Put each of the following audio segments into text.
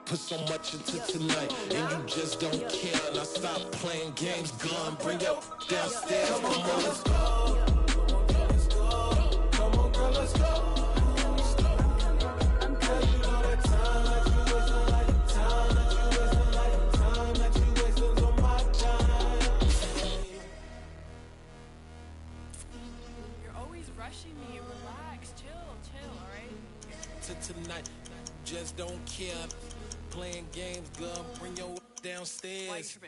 Put so much into tonight, and you just don't care. And I stop playing games, gun, bring your downstairs. Come on, girl, let's go. Come on, girl, let's go. Tonight, just don't care. Playing games, girl, bring your downstairs.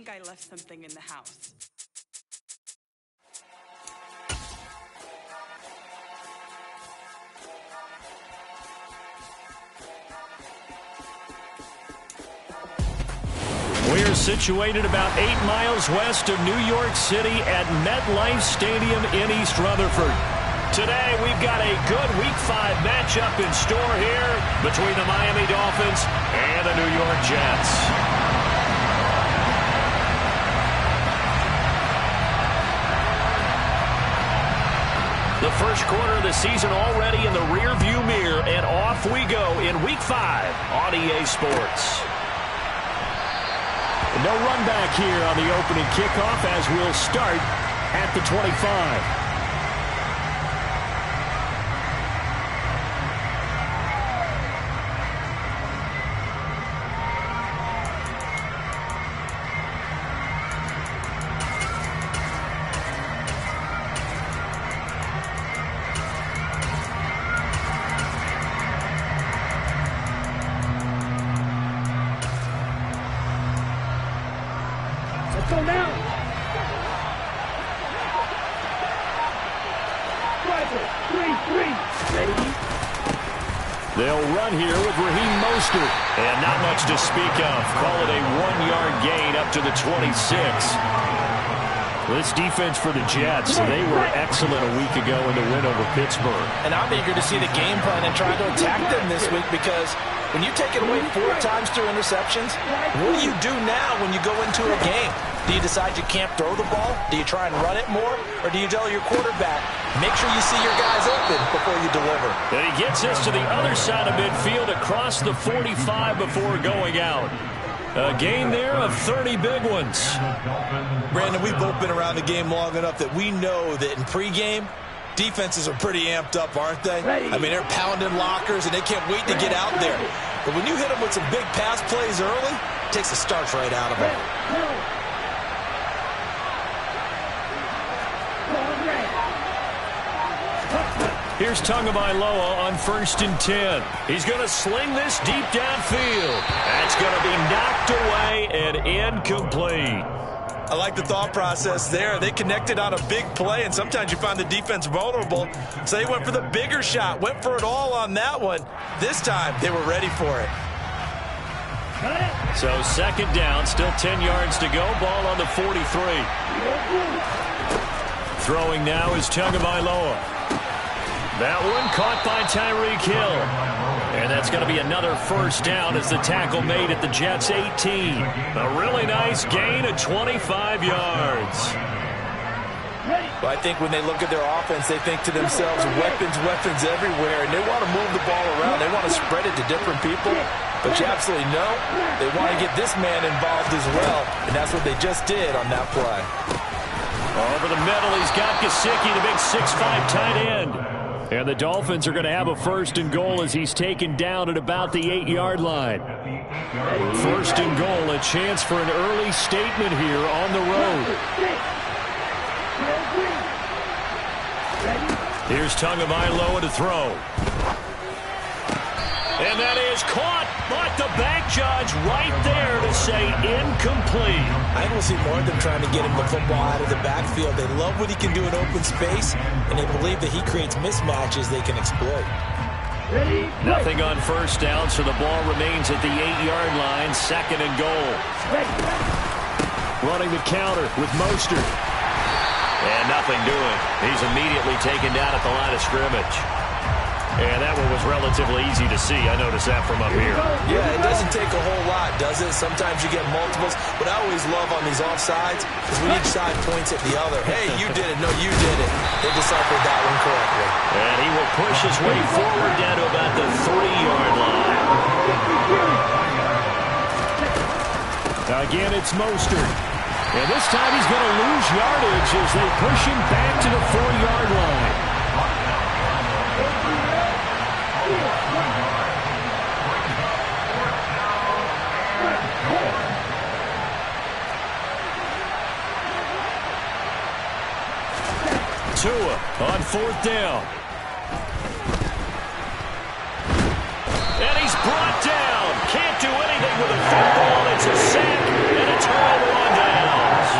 I left something in the house. We're situated about 8 miles west of New York City at MetLife Stadium in East Rutherford. Today, we've got a good Week 5 matchup in store here between the Miami Dolphins and the New York Jets. The first quarter of the season already in the rearview mirror, and off we go in Week 5 on EA Sports. No run back here on the opening kickoff as we'll start at the 25. They'll run here with Raheem Mostert. And not much to speak of. Call it a 1-yard gain up to the 26. This defense for the Jets, they were excellent a week ago in the win over Pittsburgh. And I'm eager to see the game plan and try to attack them this week, because when you take it away 4 times through interceptions, what do you do now when you go into a game? Do you decide you can't throw the ball? Do you try and run it more? Or do you tell your quarterback, make sure you see your guys open before you deliver? And he gets us to the other side of midfield across the 45 before going out. A gain there of 30 big ones. Brandon, we've both been around the game long enough that we know that in pregame, defenses are pretty amped up, aren't they? I mean, they're pounding lockers, and they can't wait to get out there. But when you hit them with some big pass plays early, it takes the starch right out of them. Here's Tagovailoa on 1st and 10. He's going to sling this deep downfield. That's going to be knocked away and incomplete. I like the thought process there. They connected on a big play, and sometimes you find the defense vulnerable. So they went for the bigger shot, went for it all on that one. This time, they were ready for it. So 2nd down, still 10 yards to go. Ball on the 43. Throwing now is Tagovailoa. That one caught by Tyreek Hill. And that's going to be another 1st down as the tackle made at the Jets' 18. A really nice gain of 25 yards. Well, I think when they look at their offense, they think to themselves, weapons everywhere, and they want to move the ball around. They want to spread it to different people. But you absolutely know they want to get this man involved as well, and that's what they just did on that play. Over the middle, he's got Gesicki, the big 6'5" tight end. And the Dolphins are going to have a 1st and goal as he's taken down at about the 8-yard line. 1st and goal, a chance for an early statement here on the road. Here's Tagovailoa to throw. And that is caught, but the back judge right there to say incomplete. I will see more of them trying to get him the football out of the backfield. They love what he can do in open space, and they believe that he creates mismatches they can exploit. Nothing on 1st down, so the ball remains at the 8-yard line, 2nd and goal. running the counter with Mostert. And nothing doing. He's immediately taken down at the line of scrimmage. And that one was relatively easy to see. I noticed that from up here. Yeah, it doesn't take a whole lot, does it? Sometimes you get multiples. What I always love on these offsides is when each side points at the other. Hey, you did it. No, you did it. They deciphered that one correctly. And he will push his way forward down to about the 3-yard line. Again, it's Mostert. And this time he's going to lose yardage as they push him back to the 4-yard line. Tua on 4th down. And he's brought down. Can't do anything with a football. It's a sack and a turnover on downs.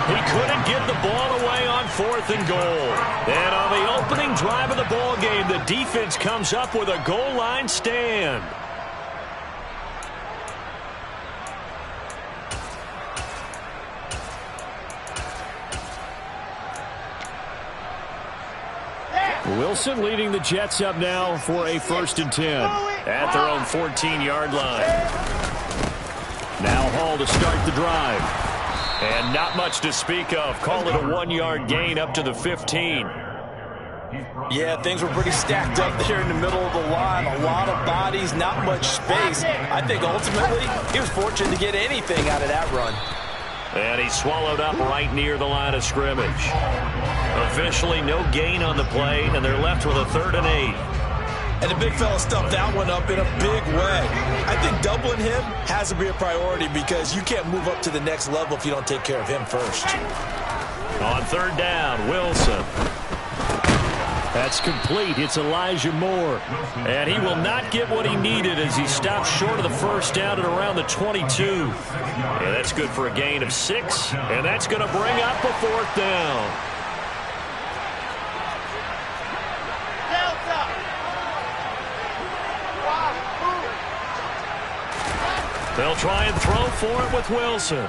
He couldn't get the ball away on 4th and goal. And on the opening drive of the ball game, the defense comes up with a goal line stand. Wilson leading the Jets up now for a 1st and 10 at their own 14-yard line. Now Hall to start the drive. And not much to speak of. Call it a 1-yard gain up to the 15. Yeah, things were pretty stacked up there in the middle of the line. A lot of bodies, not much space. I think ultimately he was fortunate to get anything out of that run. And he's swallowed up right near the line of scrimmage. Officially no gain on the play, and they're left with a 3rd and 8. And the big fella stuffed that one up in a big way. I think doubling him has to be a priority because you can't move up to the next level if you don't take care of him first. On 3rd down, Wilson. That's complete. It's Elijah Moore. And he will not get what he needed as he stops short of the 1st down at around the 22. And that's good for a gain of 6. And that's going to bring up a 4th down. They'll try and throw for it with Wilson.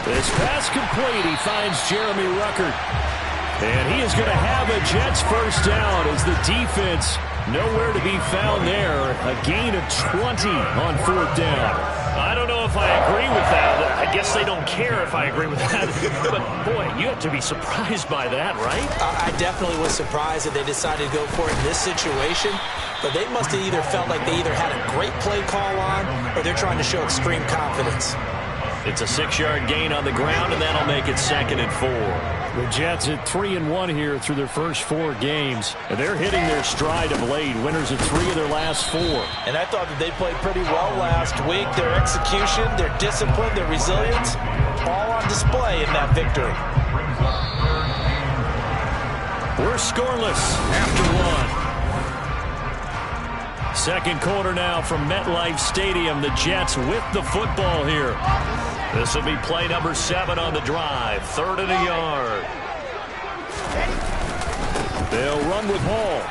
This pass complete. He finds Jeremy Ruckert. And he is going to have a Jets 1st down as the defense nowhere to be found there. A gain of 20 on 4th down. I don't know if I agree with that. I guess they don't care if I agree with that. But, boy, you have to be surprised by that, right? I definitely was surprised that they decided to go for it in this situation. But they must have either felt like they either had a great play call on or they're trying to show extreme confidence. It's a 6-yard gain on the ground, and that'll make it 2nd and 4. The Jets at 3-1 here through their first 4 games. And they're hitting their stride of late. Winners of 3 of their last 4. And I thought that they played pretty well last week. Their execution, their discipline, their resilience, all on display in that victory. We're scoreless after 1. Second quarter now from MetLife Stadium. The Jets with the football here. This will be play number 7 on the drive. 3rd and a yard. They'll run with Hall.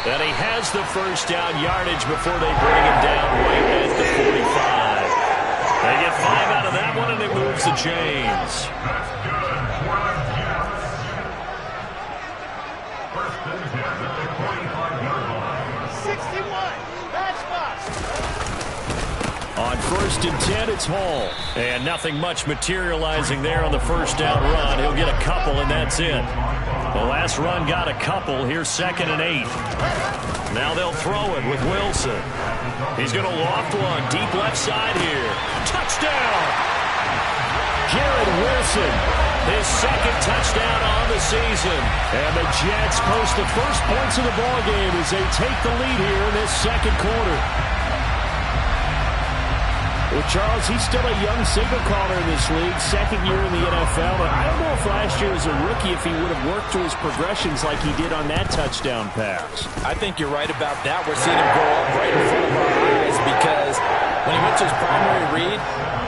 And he has the 1st down yardage before they bring him down right at the 45. They get 5 out of that one, and it moves the chains. On 1st and 10, it's Hall. And nothing much materializing there on the 1st down run. He'll get a couple, and that's it. The last run got a couple. Here's 2nd and 8. Now they'll throw it with Wilson. He's going to loft one deep left side here. Touchdown! Garrett Wilson, his 2nd touchdown on the season. And the Jets post the first points of the ballgame as they take the lead here in this 2nd quarter. Well, Charles, he's still a young signal caller in this league, 2nd year in the NFL. But I don't know if last year as a rookie if he would have worked through his progressions like he did on that touchdown pass. I think you're right about that. We're seeing him grow up right in front of our eyes because when he went to his primary read,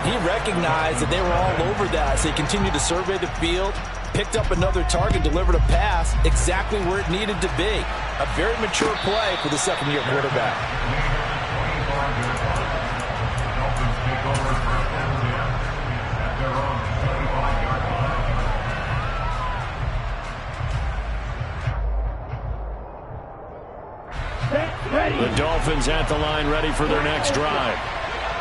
he recognized that they were all over that. So he continued to survey the field, picked up another target, delivered a pass exactly where it needed to be. A very mature play for the 2nd-year quarterback. Dolphins at the line ready for their next drive.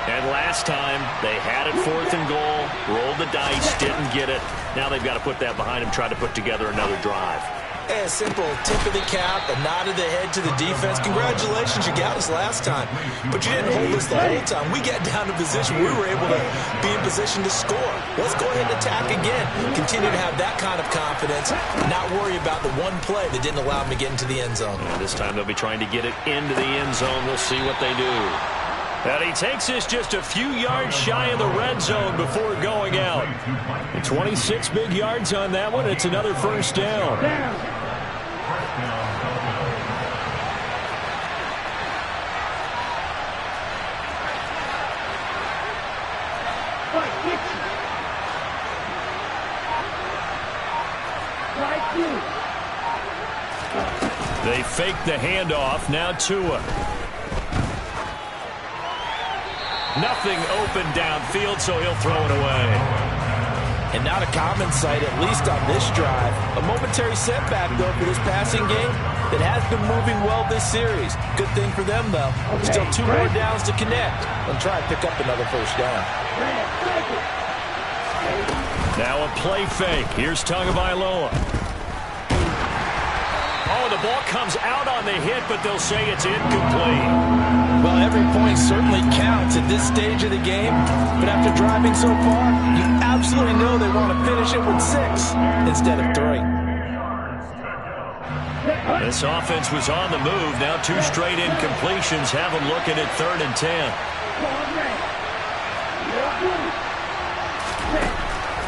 And last time, they had it 4th and goal, rolled the dice, didn't get it. Now they've got to put that behind them, try to put together another drive. A simple tip of the cap, a nod of the head to the defense. Congratulations, you got us last time. But you didn't hold us the whole time. We got down to position. We were able to be in position to score. Let's go ahead and attack again. Continue to have that kind of confidence. Not worry about the one play that didn't allow them to get into the end zone. And this time they'll be trying to get it into the end zone. We'll see what they do. And he takes this just a few yards shy of the red zone before going out. And 26 big yards on that one. It's another first down. They fake the handoff. Now Tua. Nothing open downfield, so he'll throw it away. And not a common sight, at least on this drive. A momentary setback, though, for this passing game that has been moving well this series. Good thing for them, though. Still 2 more downs to connect and try and pick up another first down. Now a play fake. Here's Tagovailoa. Oh, the ball comes out on the hit, but they'll say it's incomplete. Well, every point certainly counts at this stage of the game, but after driving so far, you absolutely know they want to finish it with 6 instead of 3. This offense was on the move. Now 2 straight incompletions have them looking at 3rd and 10.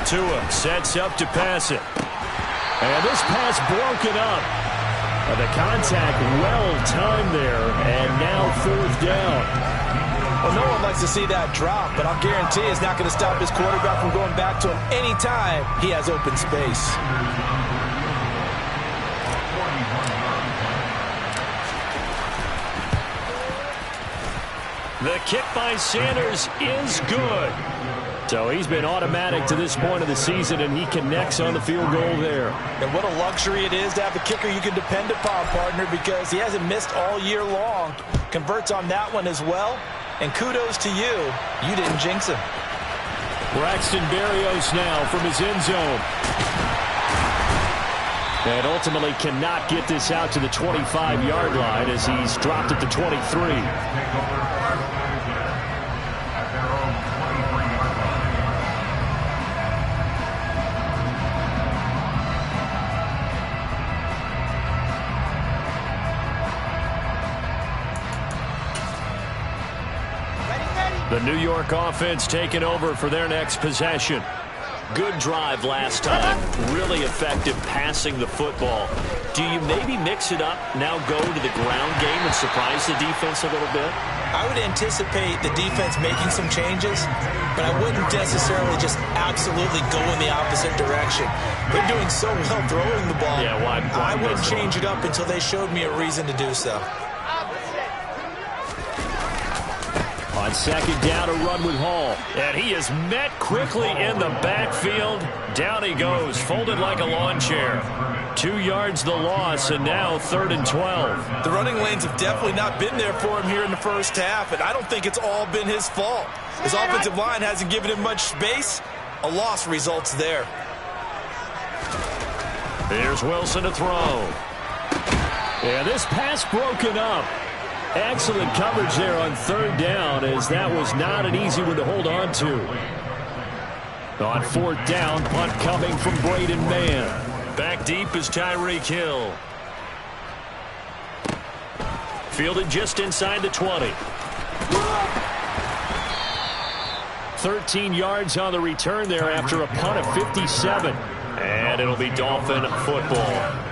Tua sets up to pass it. And this pass broken up. The contact well-timed there, and now 4th down. Well, no one likes to see that drop, but I'll guarantee it's not going to stop his quarterback from going back to him anytime he has open space. The kick by Sanders is good. So he's been automatic to this point of the season, and he connects on the field goal there. And what a luxury it is to have a kicker you can depend upon, partner, because he hasn't missed all year long. Converts on that one as well. And kudos to you. You didn't jinx him. Braxton Berrios now from his end zone. And ultimately cannot get this out to the 25-yard line as he's dropped at the 23. The New York offense taking over for their next possession. Good drive last time. Really effective passing the football. Do you maybe mix it up, now go to the ground game and surprise the defense a little bit? I would anticipate the defense making some changes, but I wouldn't necessarily just absolutely go in the opposite direction. They're doing so well throwing the ball. Yeah, why I wouldn't change it up until they showed me a reason to do so. On 2nd down, a run with Hall. And he is met quickly in the backfield. Down he goes, folded like a lawn chair. 2 yards the loss, and now 3rd and 12. The running lanes have definitely not been there for him here in the first half, and I don't think it's all been his fault. His offensive line hasn't given him much space. A loss results there. Here's Wilson to throw. And this pass broken up. Excellent coverage there on 3rd down, as that was not an easy one to hold on to. On 4th down, punt coming from Braden Mann. Back deep is Tyreek Hill. Fielded just inside the 20. 13 yards on the return there after a punt of 57. And it'll be Dolphin football.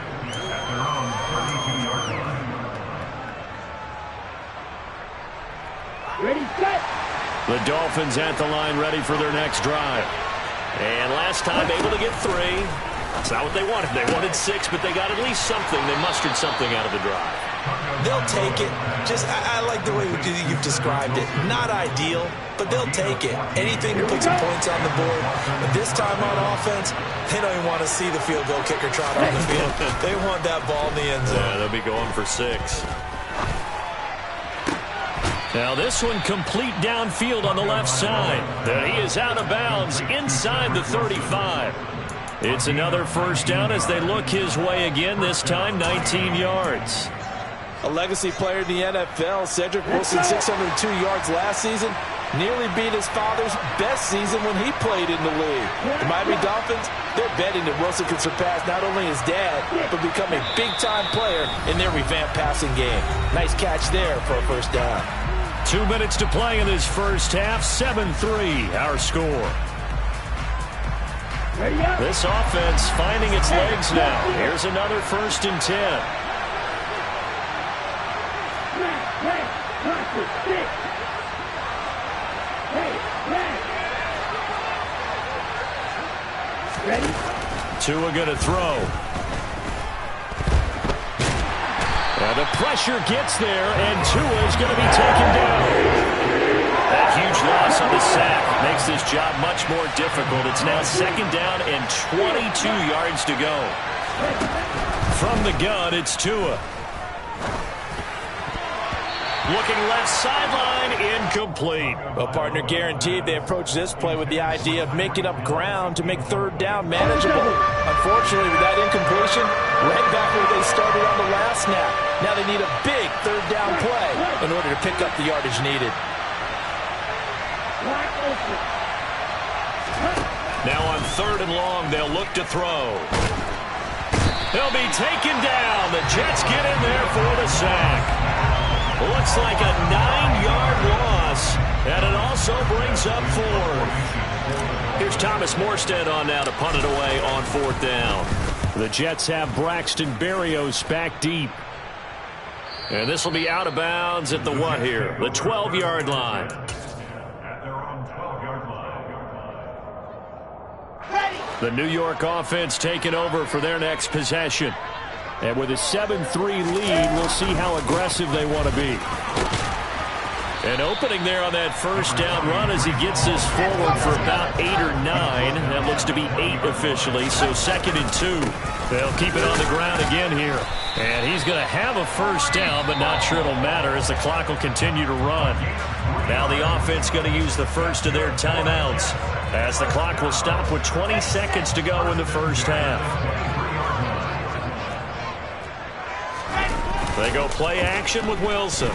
Ready, set. The Dolphins at the line ready for their next drive. And last time able to get 3. That's not what they wanted. They wanted 6, but they got at least something. They mustered something out of the drive. They'll take it. I like the way you've described it. Not ideal, but they'll take it. Anything to put some points on the board. But this time on offense, they don't even want to see the field goal kicker trot on the field. They want that ball in the end zone. Yeah, they'll be going for 6. Now this one complete downfield on the left side. And he is out of bounds inside the 35. It's another first down as they look his way again, this time 19 yards. A legacy player in the NFL, Cedric Wilson, 602 yards last season, nearly beat his father's best season when he played in the league. The Miami Dolphins, they're betting that Wilson can surpass not only his dad, but become a big-time player in their revamped passing game. Nice catch there for a first down. 2 minutes to play in this first half, 7-3 our score. This offense finding its legs now. Here's another 1st and 10. Tua going to throw. And the pressure gets there, and Tua is going to be taken down. That huge loss on the sack makes this job much more difficult. It's now 2nd down and 22 yards to go. From the gun, it's Tua. Looking left sideline, incomplete. Well, partner, guaranteed they approach this play with the idea of making up ground to make 3rd down manageable. Unfortunately, with that incompletion, right back where they started on the last snap. Now they need a big 3rd down play in order to pick up the yardage needed. Now on 3rd and long, they'll look to throw. They'll be taken down. The Jets get in there for the sack. Looks like a 9-yard loss, and it also brings up 4th. Here's Thomas Morstead on now to punt it away on 4th down. The Jets have Braxton Berrios back deep. And this will be out of bounds at the what here? The 12-yard line. The New York offense taking over for their next possession. And with a 7-3 lead, we'll see how aggressive they want to be. And opening there on that first down run as he gets this forward for about 8 or 9. That looks to be 8 officially, so 2nd and 2. They'll keep it on the ground again here. And he's going to have a first down, but not sure it'll matter as the clock will continue to run. Now the offense going to use the first of their timeouts as the clock will stop with 20 seconds to go in the first half. They go play action with Wilson.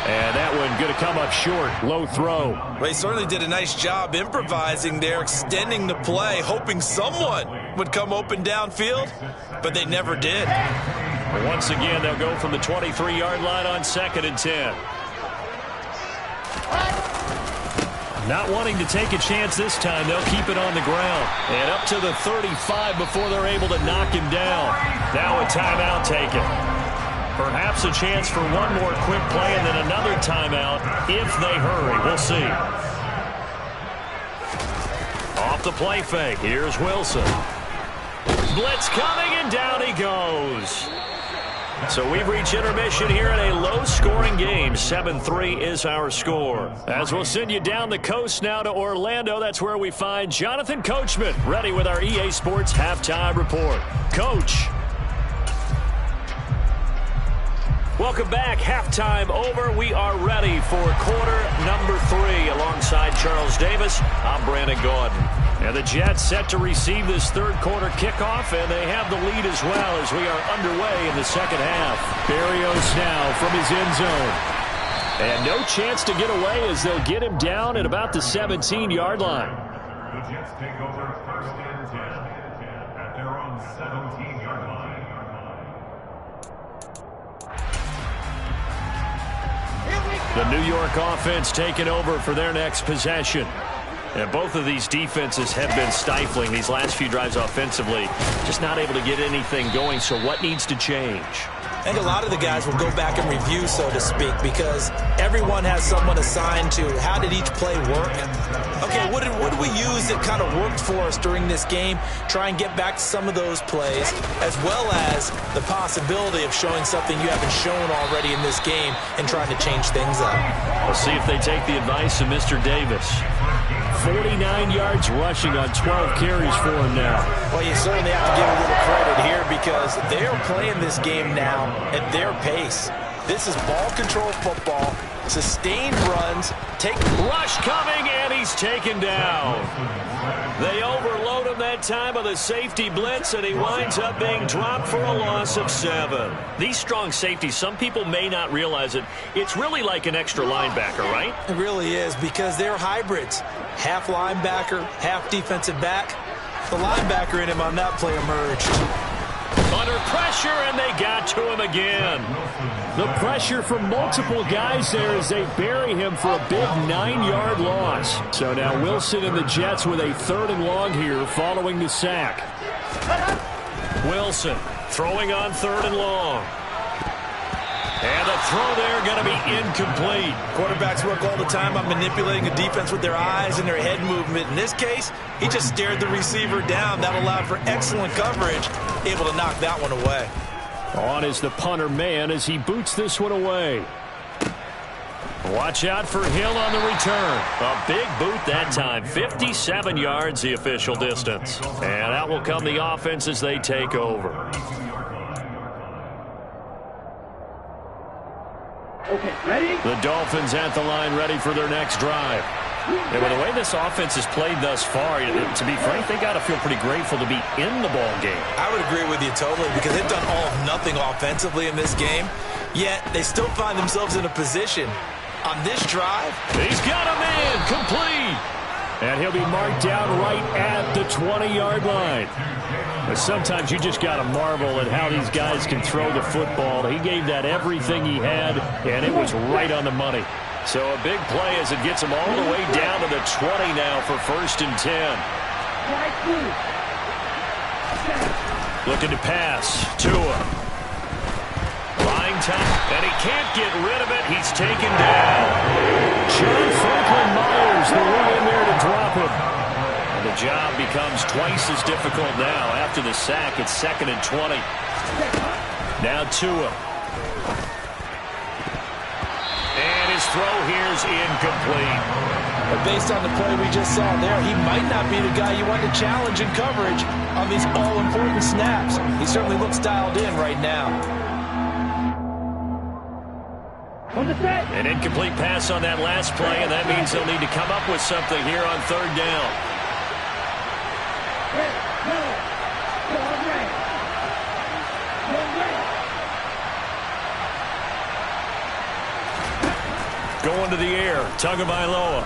And that one going to come up short. Low throw. Well, he certainly did a nice job improvising there, extending the play, hoping someone would come open downfield, but they never did. Once again, they'll go from the 23-yard line on 2nd and 10. Not wanting to take a chance this time, they'll keep it on the ground. And up to the 35 before they're able to knock him down. Now a timeout taken. Perhaps a chance for one more quick play and then another timeout if they hurry. We'll see. Off the play fake. Here's Wilson. Blitz coming, and down he goes. So we've reached intermission here in a low-scoring game. 7-3 is our score. As we'll send you down the coast now to Orlando, that's where we find Jonathan Coachman ready with our EA Sports Halftime Report. Coach. Welcome back. Halftime over. We are ready for quarter number 3. Alongside Charles Davis, I'm Brandon Gaudin. And the Jets set to receive this third quarter kickoff, and they have the lead as well as we are underway in the second half. Berrios now from his end zone. And no chance to get away as they'll get him down at about the 17-yard line. The Jets take over 1st and 10 at their own 17-yard line. The New York offense taking over for their next possession. And both of these defenses have been stifling these last few drives offensively. Just not able to get anything going, so what needs to change? I think a lot of the guys will go back and review, so to speak, because everyone has someone assigned to how did each play work. Okay, what did we use that kind of worked for us during this game? Try and get back to some of those plays, as well as the possibility of showing something you haven't shown already in this game and trying to change things up. We'll see if they take the advice of Mr. Davis. 49 yards rushing on 12 carries for him now. Well, you certainly have to give a little credit here because they're playing this game now at their pace. This is ball control football, sustained runs, rush coming, and he's taken down. They overload him that time with a safety blitz, and he winds up being dropped for a loss of 7. These strong safeties, some people may not realize it. It's really like an extra linebacker, right? It really is because they're hybrids. Half linebacker, half defensive back. The linebacker in him on that play emerged. Under pressure, and they got to him again. The pressure from multiple guys there as they bury him for a big 9-yard loss. So now Wilson and the Jets with a 3rd and long here following the sack. Wilson throwing on 3rd and long. And the throw there going to be incomplete. Quarterbacks work all the time on manipulating a defense with their eyes and their head movement. In this case, he just stared the receiver down. That allowed for excellent coverage, able to knock that one away. On is the punter man as he boots this one away. Watch out for Hill on the return. A big boot that time. 57 yards the official distance. And out will come the offense as they take over. Okay, ready? The Dolphins at the line ready for their next drive. And with the way this offense has played thus far, to be frank, they got to feel pretty grateful to be in the ball game. I would agree with you totally because they've done all of nothing offensively in this game, yet they still find themselves in a position on this drive. He's got a man complete. And he'll be marked down right at the 20-yard line. But sometimes you just got to marvel at how these guys can throw the football. He gave that everything he had, and it was right on the money. So a big play as it gets him all the way down to the 20 now for 1st and 10. Looking to pass. Tua. Lying time, and he can't get rid of it. He's taken down. John Franklin Myers, the way in there to drop him. And the job becomes twice as difficult now. After the sack, it's 2nd and 20. Now Tua. And his throw here is incomplete. But based on the play we just saw there, he might not be the guy you want to challenge in coverage on these all-important snaps. He certainly looks dialed in right now. An incomplete pass on that last play, and that means they'll need to come up with something here on 3rd down. Going to the air, Tagovailoa.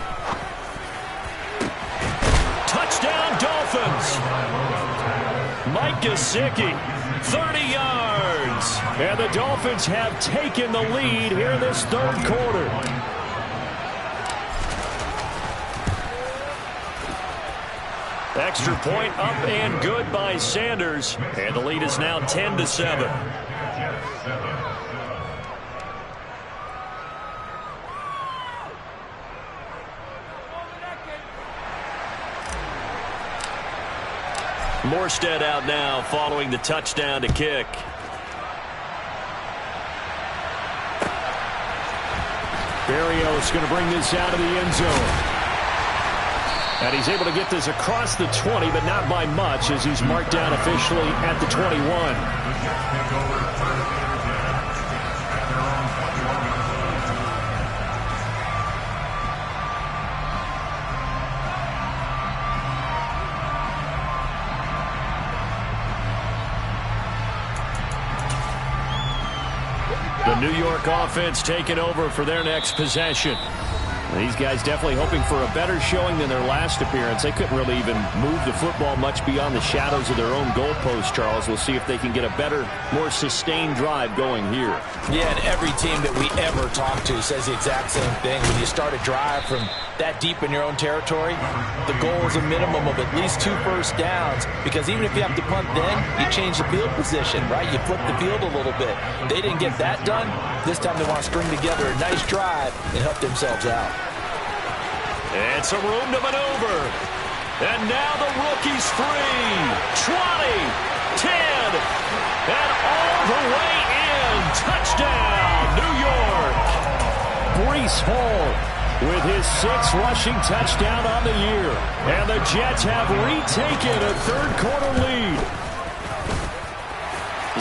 Touchdown, Dolphins. Mike Gesicki, 30 yards. And the Dolphins have taken the lead here in this 3rd quarter. Extra point up and good by Sanders. And the lead is now 10-7. Morstead out now following the touchdown to kick. Berrios going to bring this out of the end zone. And he's able to get this across the 20, but not by much as he's marked down officially at the 21. The New York offense taking over for their next possession. These guys definitely hoping for a better showing than their last appearance. They couldn't really even move the football much beyond the shadows of their own goalpost, Charles. We'll see if they can get a better, more sustained drive going here. Yeah, and every team that we ever talk to says the exact same thing. When you start a drive from that deep in your own territory, the goal is a minimum of at least 2 first downs, because even if you have to punt then, you change the field position, right? You flip the field a little bit. They didn't get that done. This time they want to string together a nice drive and help themselves out. And some room to maneuver. And now the rookie's free. 20, 10, and all the way in. Touchdown, New York. Breece Hall with his 6th rushing touchdown on the year. And the Jets have retaken a third-quarter lead.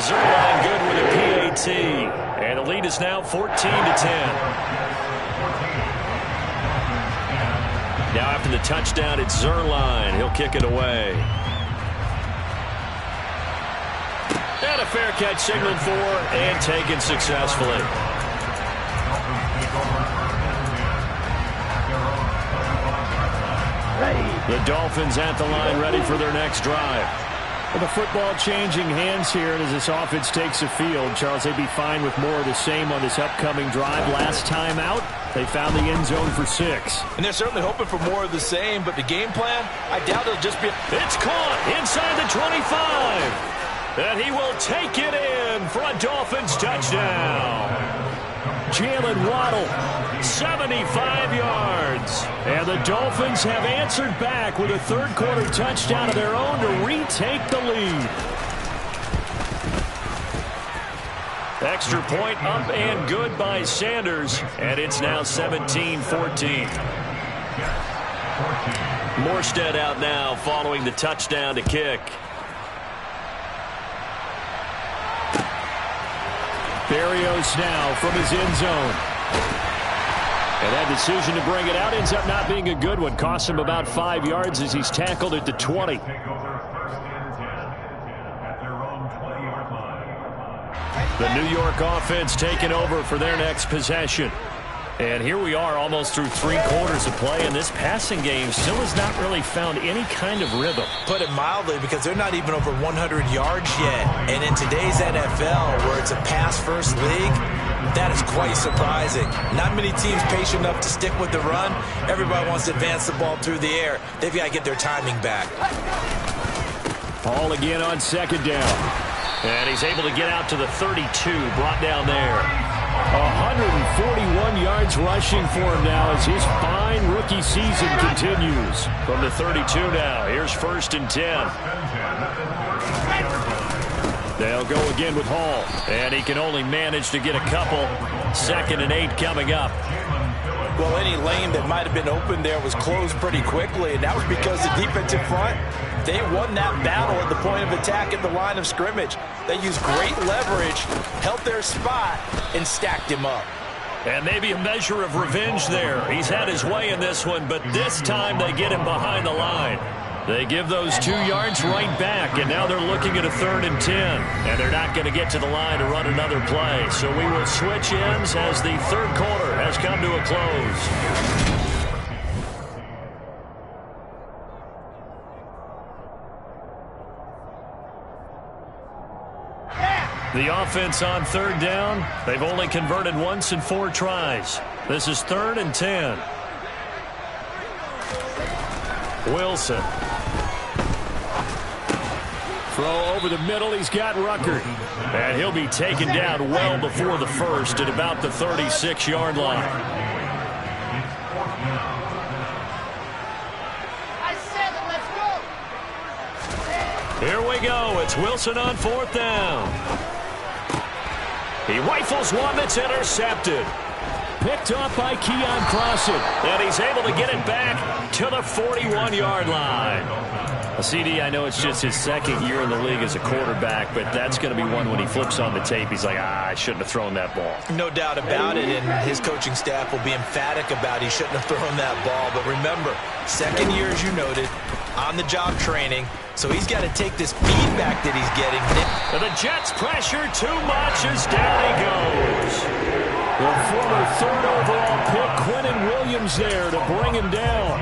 Zuerlein good with a PAT. And the lead is now 14-10. Now after the touchdown, it's Zuerlein. He'll kick it away. And a fair catch signaled for and taken successfully. The Dolphins at the line ready for their next drive. With the football changing hands here, and as this offense takes the field, Charles, they'd be fine with more of the same on this upcoming drive. Last time out, they found the end zone for 6. And they're certainly hoping for more of the same, but the game plan, I doubt it'll just be... It's caught inside the 25. And he will take it in for a Dolphins touchdown. Jalen Waddle, 75 yards. And the Dolphins have answered back with a third-quarter touchdown of their own to retake the lead. Extra point up and good by Sanders. And it's now 17-14. Morstead out now following the touchdown to kick. Berrios now from his end zone. And that decision to bring it out ends up not being a good one. Costs him about 5 yards as he's tackled at the 20. The New York offense taking over for their next possession. And here we are almost through 3 quarters of play, and this passing game still has not really found any kind of rhythm. Put it mildly, because they're not even over 100 yards yet. And in today's NFL, where it's a pass-first league, that is quite surprising. Not many teams patient enough to stick with the run. Everybody wants to advance the ball through the air. They've got to get their timing back. Hall again on 2nd down. And he's able to get out to the 32, brought down there. 141 yards rushing for him now as his fine rookie season continues. From the 32 now, here's 1st and 10. They'll go again with Hall. And he can only manage to get a couple. 2nd and 8 coming up. Well, any lane that might have been open there was closed pretty quickly, and that was because the defensive front, they won that battle at the point of attack at the line of scrimmage. They used great leverage, held their spot, and stacked him up. And maybe a measure of revenge there. He's had his way in this one, but this time they get him behind the line. They give those 2 yards right back, and now they're looking at a 3rd and 10. And they're not going to get to the line to run another play. So we will switch ends as the third quarter has come to a close. The offense on 3rd down, they've only converted once in 4 tries. This is 3rd and 10. Wilson. Throw over the middle, he's got Ruckert. And he'll be taken down well before the first at about the 36-yard line. Here we go. It's Wilson on 4th down. He rifles one that's intercepted. Picked off by Keon Crossen. And he's able to get it back to the 41-yard line. CD, I know it's just his 2nd year in the league as a quarterback, but that's going to be one when he flips on the tape. He's like, I shouldn't have thrown that ball. No doubt about it, and his coaching staff will be emphatic about he shouldn't have thrown that ball. But remember, 2nd year, as you noted, on-the-job training, so he's got to take this feedback that he's getting. And the Jets pressure too much as down he goes. The former third overall pick, Quinnen Williams, there to bring him down.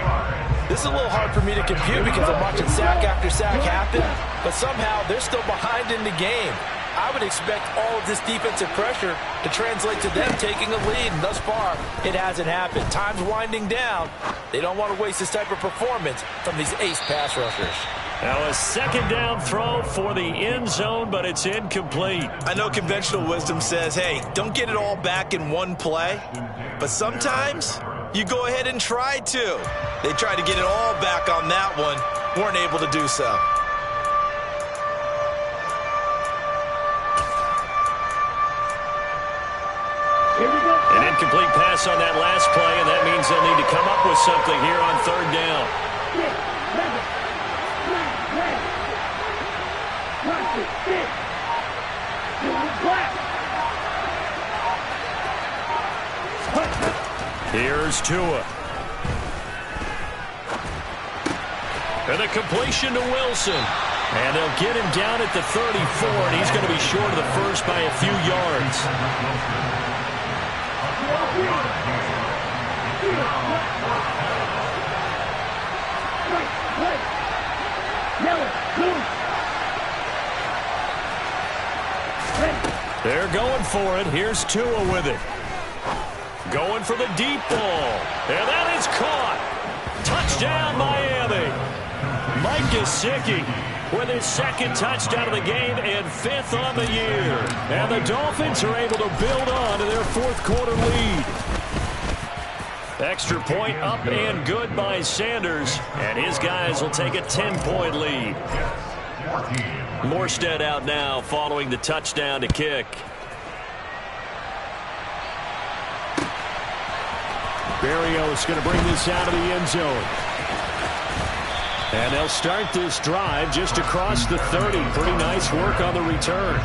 This is a little hard for me to compute because I'm watching sack after sack happen, but somehow they're still behind in the game. I would expect all of this defensive pressure to translate to them taking a lead, and thus far, it hasn't happened. Time's winding down. They don't want to waste this type of performance from these ace pass rushers. Now a second down throw for the end zone, but it's incomplete. I know conventional wisdom says, hey, don't get it all back in one play, but sometimes you go ahead and try to. They tried to get it all back on that one, weren't able to do so. An incomplete pass on that last play, and that means they'll need to come up with something here on third down. Here's Tua. And a completion to Wilson. And they'll get him down at the 34, and he's going to be short of the first by a few yards. They're going for it. Here's Tua with it. Going for the deep ball. And that is caught. Touchdown, Miami. Mike Gesicki with his second touchdown of the game and 5th on the year. And the Dolphins are able to build on to their fourth quarter lead. Extra point up and good by Sanders. And his guys will take a 10-point lead. Morstead out now following the touchdown to kick. Berrios going to bring this out of the end zone. And they'll start this drive just across the 30. Pretty nice work on the return.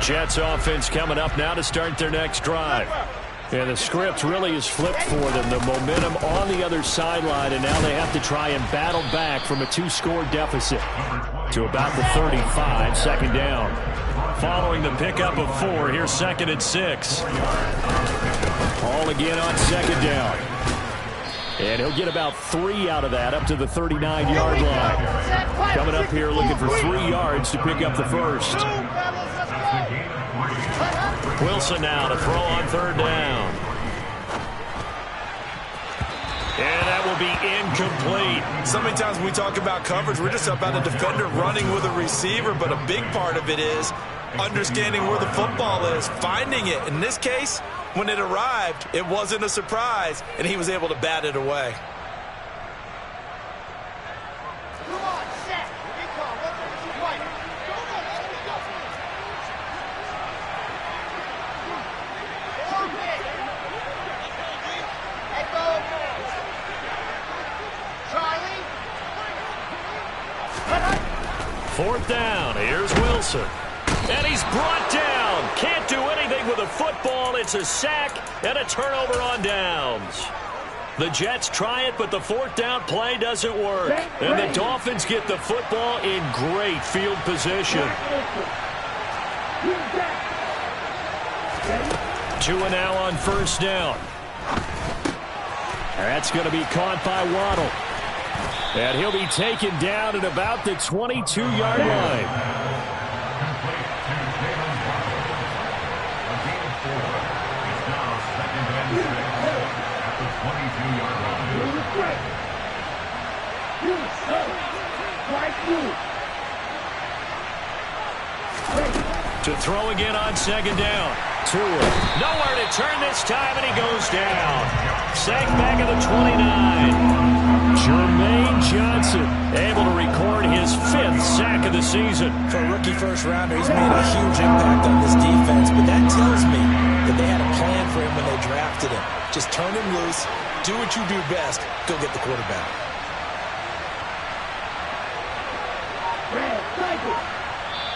Jets offense coming up now to start their next drive. And the script really is flipped for them. The momentum on the other sideline, and now they have to try and battle back from a 2-score deficit to about the 35, second down. Following the pickup of 4, here's 2nd and 6. All again on second down. And he'll get about 3 out of that up to the 39-yard line. Coming up here looking for 3 yards to pick up the first. Wilson now to throw on third down. And that will be incomplete. So many times when we talk about coverage, we're just about a defender running with a receiver, but a big part of it is understanding where the football is, finding it. In this case, when it arrived, it wasn't a surprise, and he was able to bat it away. Fourth down, here's Wilson. And he's brought down. Can't do anything with the football. It's a sack and a turnover on downs. The Jets try it, but the fourth down play doesn't work. And the Dolphins get the football in great field position. Tua now on first down. That's going to be caught by Waddle. And he'll be taken down at about the 22-yard line. To throw again on second down. Tua. Nowhere to turn this time, and he goes down. Sacked back at the 29. Jermaine Johnson able to record his 5th sack of the season. For a rookie first-rounder, he's made a huge impact on this defense, but that tells me that they had a plan for him when they drafted him. Just turn him loose, do what you do best, go get the quarterback.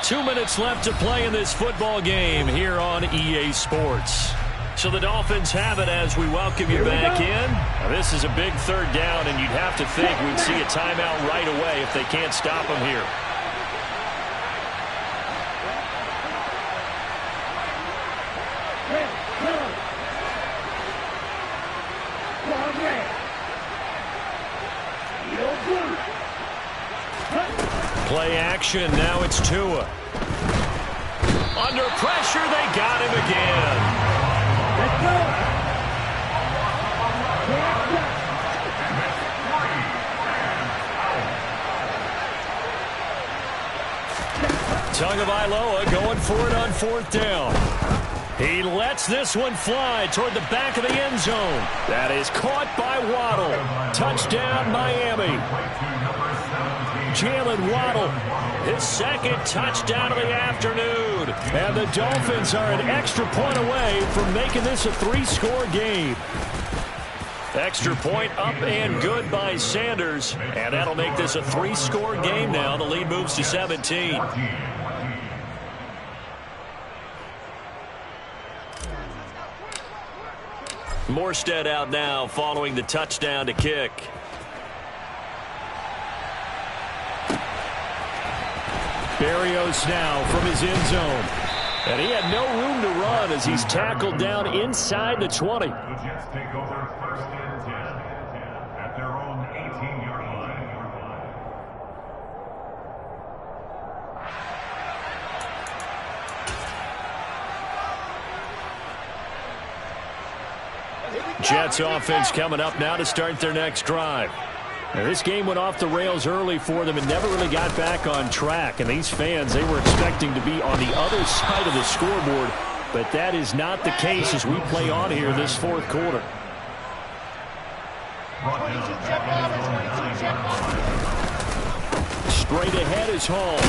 Two minutes left to play in this football game here on EA Sports. So the Dolphins have it as we welcome you back in. Now, this is a big third down, and you'd have to think we'd see a timeout right away if they can't stop them here. action. Now it's Tua. Under pressure, they got him again. Let's go. Tagovailoa going for it on 4th down. He lets this one fly toward the back of the end zone. That is caught by Waddle. Touchdown, Miami. Jalen Waddle, his second touchdown of the afternoon. And the Dolphins are an extra point away from making this a 3-score game. Extra point up and good by Sanders. And that'll make this a 3-score game now. The lead moves to 17. Morstead out now following the touchdown to kick. Berrios now from his end zone. And he had no room to run as he's tackled down inside the 20. The Jets take over 1st and 10 at their own 18-yard line. Jets offense coming up now to start their next drive. Now, this game went off the rails early for them and never really got back on track. And these fans, they were expecting to be on the other side of the scoreboard. But that is not the case as we play on here this 4th quarter. Straight ahead is Hall.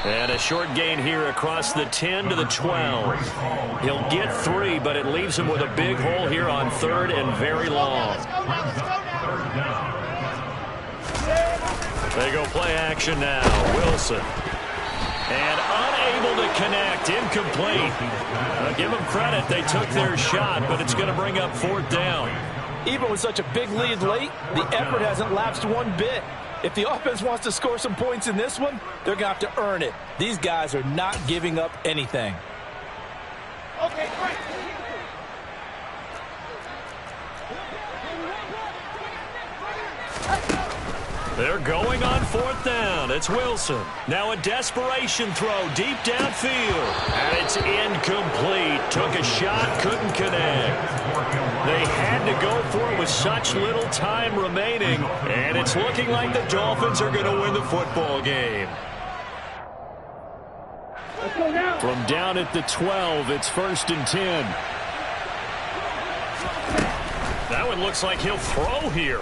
And a short gain here across the 10 to the 12. He'll get 3, but it leaves him with a big hole here on 3rd and very long. They go play action now. Wilson. And unable to connect. Incomplete. Give them credit. They took their shot, but it's going to bring up 4th down. Even with such a big lead late, the effort hasn't lapsed one bit. If the offense wants to score some points in this one, they're going to have to earn it. These guys are not giving up anything. Okay, great. They're going on 4th down. It's Wilson. Now a desperation throw deep downfield. And it's incomplete. Took a shot, couldn't connect. They had to go for it with such little time remaining. And it's looking like the Dolphins are going to win the football game. Let's go now. From down at the 12, it's 1st and 10. That one looks like he'll throw here.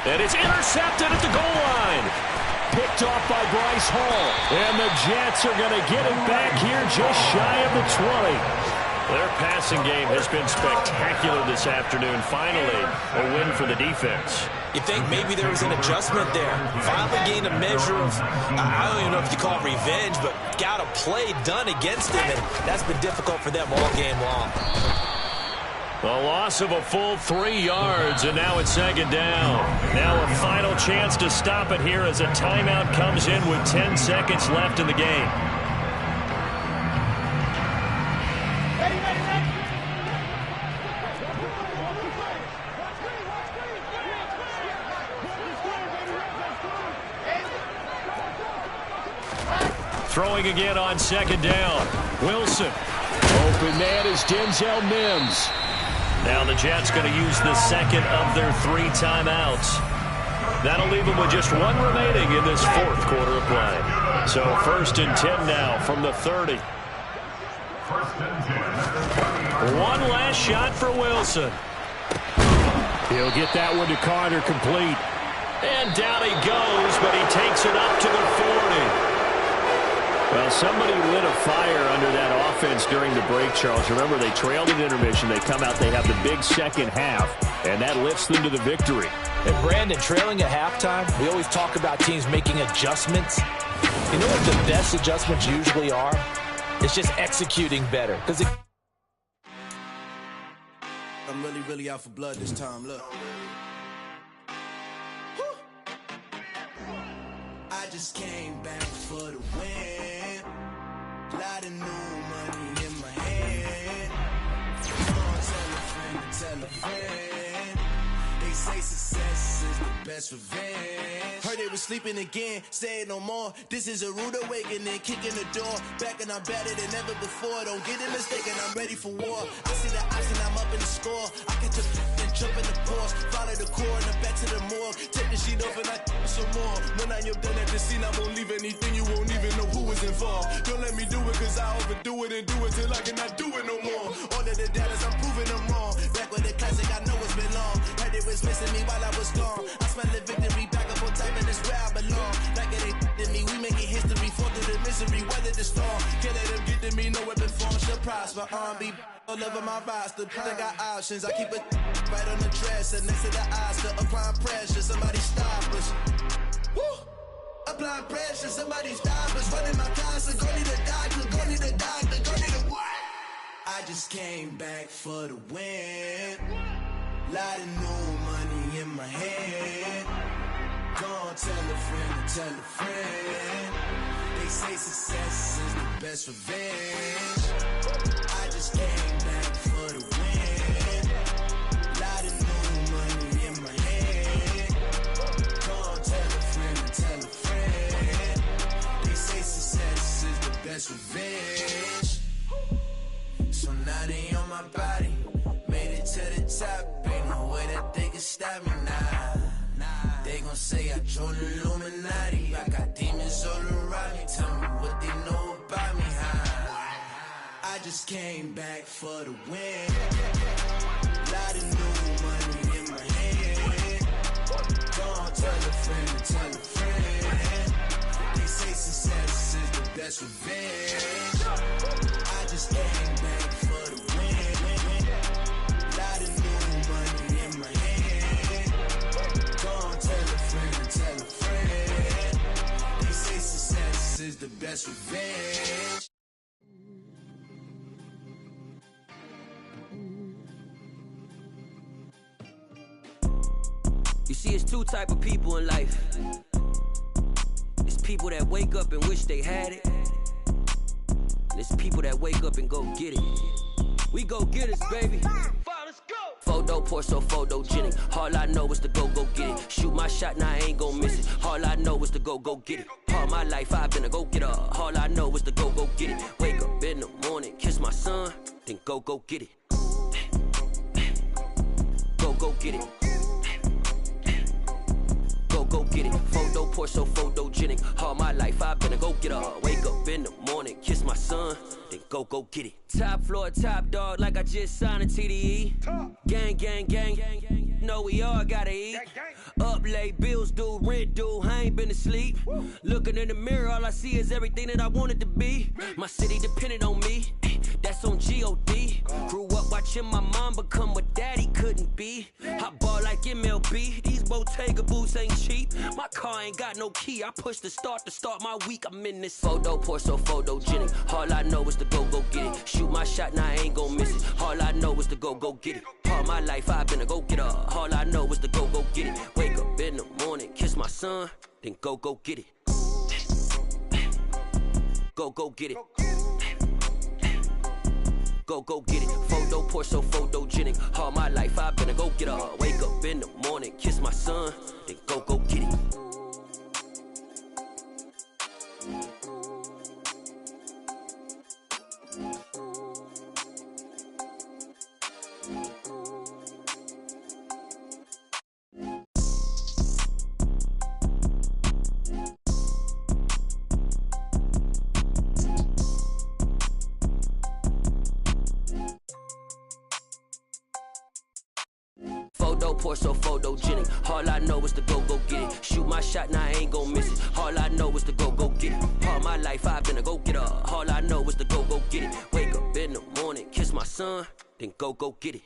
And it's intercepted at the goal line. Picked off by Bryce Hall. And the Jets are going to get it back here just shy of the 20. Their passing game has been spectacular this afternoon. Finally, a win for the defense. You think maybe there was an adjustment there. Finally gained a measure of, I don't even know if you call it revenge, but got a play done against him, and that's been difficult for them all game long. A loss of a full 3 yards, and now it's 2nd down. Now a final chance to stop it here as a timeout comes in with 10 seconds left in the game. Throwing again on 2nd down. Wilson. Open man is Denzel Mims. Now the Jets going to use the second of their 3 timeouts. That'll leave them with just 1 remaining in this 4th quarter of play. So 1st and 10 now from the 30. 1st and 10. One last shot for Wilson. He'll get that one to Carter complete. And down he goes, but he takes it up to the 40. Well, somebody lit a fire under that offense during the break, Charles. Remember, they trailed at intermission. They come out, they have the big second half, and that lifts them to the victory. And Brandon, trailing at halftime, we always talk about teams making adjustments. You know what the best adjustments usually are? It's just executing better. I'm really out for blood this time. Look. I just came back for the win. Lot of new money in my hand. Tell a friend to tell a friend. They say success is is the best revenge. Heard they was sleeping again, say it no more. This is a rude awakening, kicking the door. Back and I'm better than ever before. Don't get it mistaken, I'm ready for war. I see the option, I'm up in the score. I catch a and jump in the course. Follow the core and the back to the morgue. Take the sheet off and I some more. When I am done at the scene, I won't leave anything. You won't even know who was involved. Don't let me do it, cause I overdo it and do it till I cannot do it no more. All of the doubters, I'm proving them wrong. Back with the classic, I know it's been long. Heard it was missing me while I was gone. I smell the victory back up on top, and it's where I belong. Like it ain't to me, we making history. Fall through the misery, weather the storm. Can't let them get to me, no weapon form shall prosper. Be all over my roster, I got options. I keep it right on the dresser, next to the Oscar. Applying pressure, somebody stop us. Woo! Applying pressure, somebody stop us. Running my closet, go need a doctor, go need a doctor, go need a what? I just came back for the win. Lot of new money in my hand. Go tell a friend and tell a friend. They say success is the best revenge. I just came back for the win. Lot of new money in my hand. Go tell a friend and tell a friend. They say success is the best revenge. So now they on my body. Made it to the top. Ain't no way that they can stop me now. They gon' say I joined the Illuminati. I got demons all around me. Tell me what they know about me, huh? I just came back for the win. Lot of new money in my hand. Don't tell a friend and tell a friend. They say success is the best revenge. I just came back for the win. Lot of new money in my hand. Don't tell a friend and tell a friend. They say success is the best revenge. You see, it's two type of people in life. It's people that wake up and wish they had it. And it's people that wake up and go get it. We go get it, baby. Let's go. Photo pour so photogenic. All I know is to go get it. Shoot my shot, now I ain't gon' miss it. All I know is to go get it. All my life I've been a go-getter. All I know is to go get it. Wake up in the morning, kiss my son, then go get it. Go get it. Go get it. Photo pour so photogenic. All my life I've been a go-getter. Wake up in the morning, kiss my son, then go get it. Top floor, top dog, like I just signed a TDE. Gang. Know we all gotta eat. Up late, bills due, rent due, I ain't been asleep. Looking in the mirror, all I see is everything that I wanted to be. My city depended on me, that's on G.O.D. Grew up watching my mom become what daddy couldn't be. I ball like MLB, these Bottega boots ain't cheap. My car ain't got no key, I push the start to start my week. I'm in this photo pour so photogenic. All I know is to go get it. Shoot my shot, now I ain't gon' miss it. All I know is to go get it. All my life I've been a go-getter. All I know is to go get it. Wake up in the morning, kiss my son, then go get it. Go get it. Go get it. Photo pour so photogenic. All my life I've been a go-getter. Wake up in the morning, kiss my son, then go get it. Photo pour so photogenic. All I know is to go get it. Shoot my shot, now I ain't gon' miss it. All I know is to go get it. All my life I've been a go-getter. All I know is to go get it. Wake up in the morning, kiss my son, then go get it.